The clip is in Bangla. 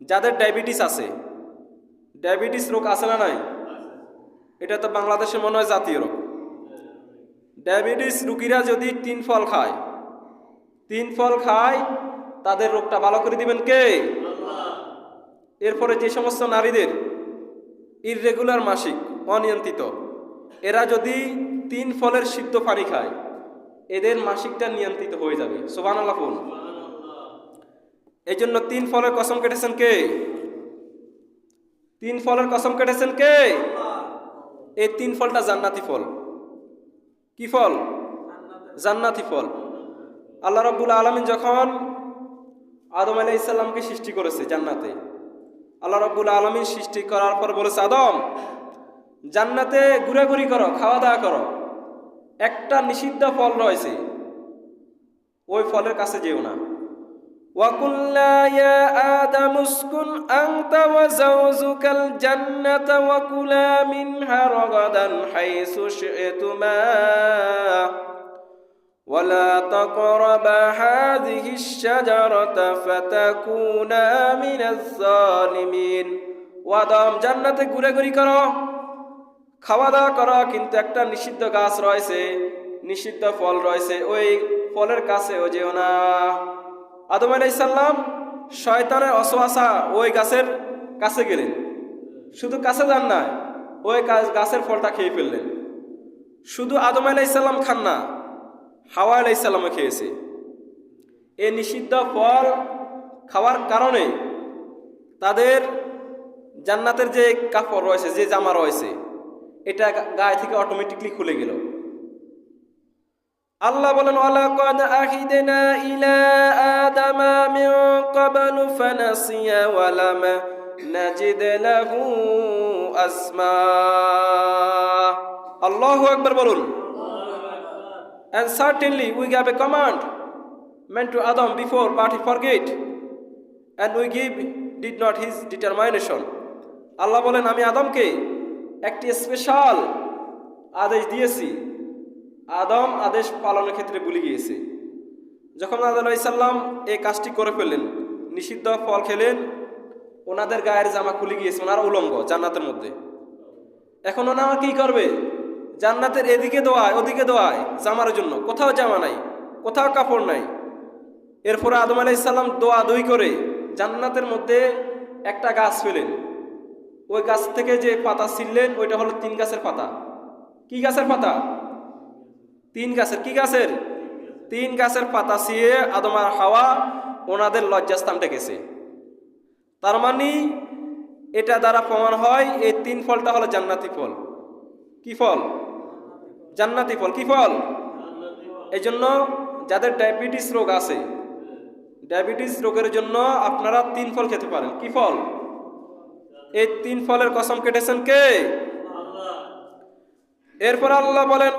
যাদের ডায়াবেটিস আছে, ডায়াবেটিস রোগ আছে না নাই? এটা তো বাংলাদেশে মনে হয় জাতীয় রোগ। ডায়াবেটিস রোগীরা যদি 3 ফল খায়, 3 ফল খায়, তাদের রোগটা ভালো করে দিবেন কে? এরপরে যে সমস্ত নারীদের ইররেগুলার মাসিক, অনিয়ন্ত্রিত, এরা যদি 3 ফলের সিদ্ধ পানি খায়, এদের মাসিকটা নিয়ন্ত্রিত হয়ে যাবে। সুবহানাল্লাহ। এই জন্য 3 ফলের কসম কেটেছেন কে? 3 ফলের কসম কেটেছেন কে? এই 3 ফলটা জান্নাতি ফল। কি ফল? জান্নাতি ফল। আল্লাহ রাব্বুল আলামিন যখন আদম আলাইহিস সালামকে সৃষ্টি করেছে জান্নাতে, আল্লাহ রাব্বুল আলামিন সৃষ্টি করার পর বলেছে, আদম জান্নাতে ঘোরাঘুরি করো, খাওয়া দাওয়া করো, একটা নিষিদ্ধ ফল রয়েছে, ওই ফলের কাছে যেও না। وَقُلْنَا يَا آدَمُ اسْكُنْ أَنْتَ وَزَوْجُكَ الْجَنَّةَ وَكُلَا مِنْهَا رَغَدًا حَيْثُ شِئْتُمَا وَلَا تَقْرَبَا هَٰذِهِ الشَّجَرَةَ فَتَكُونَا مِنَ الظَّالِمِينَ। ও আদম, জান্নাতে ঘোরাঘুরি করো, খাওয়া দাওয়া করো, কিন্তু একটা নিষিদ্ধ গাছ রয়েছে, নিষিদ্ধ ফল রয়েছে, ওই ফলের কাছে ও যেও না। আদম আলাইহিস সালাম শয়তানের অসওয়াসা ওই গাছের কাছে গেলেন, শুধু কাছে যান না, ওই গাছের ফলটা খেয়ে ফেললেন। শুধু আদম আলাইহিস সালাম খান না, হাওয়া আলাইহিস সালামও খেয়েছে। এই নিষিদ্ধ ফল খাওয়ার কারণে তাদের জান্নাতের যে কাপড় রয়েছে, যে জামা রয়েছে, এটা গায়ে থেকে অটোমেটিকলি খুলে গেল। আল্লাহ বলেন, ওয়ালাকাদ আহিদনা ইলা আদামা মিন ক্বাবলু ফানাসিয়া ওয়া লাম নাজিদ লাহু আসমা। আল্লাহু আকবার বলুন। And certainly we gave a command meant to Adam before, but he forget, and we did not his determination. আল্লাহ বলেন, আমি আদমকে একটি স্পেশাল আদেশ দিয়েছি, আদম আদেশ পালনের ক্ষেত্রে ভুলে গিয়েছে। যখন আদম আলাইহিস সালাম এই কাজটি করে ফেললেন, নিষিদ্ধ ফল খেলেন, ওনাদের গায়ের জামা খুলে গিয়েছে, ওনারা উলঙ্গ জান্নাতের মধ্যে। এখন ওনারা কি করবে? জান্নাতের এদিকে দোয়ায় ওদিকে দোয়ায় জামার জন্য, কোথাও জামা নাই, কোথাও কাপড় নাই। এরপরে আদম আলাইহিস সালাম দোয়া দই করে জান্নাতের মধ্যে একটা গাছ পেলেন। ওই গাছ থেকে যে পাতা ছিললেন, ওইটা হলো 3 গাছের পাতা। কি গাছের পাতা? 3 গাছের। কি গাছের? 3 গাছের পাতা ছিঁড়ে আদম আর হাওয়া ওনাদের লজ্জাস্থান ডেকেছে। তার মানে এটা দ্বারা প্রমাণ হয় এই 3 ফলটা হলো জান্নাতি ফল। কি ফল? জান্নাতি ফল। কি ফল? এই জন্য যাদের ডায়াবেটিস রোগ আছে, ডায়াবেটিস রোগের জন্য আপনারা 3 ফল খেতে পারেন। কি ফল? এই 3 ফলের কসম কেটেছেন কে? এরপর আল্লাহ বলেন,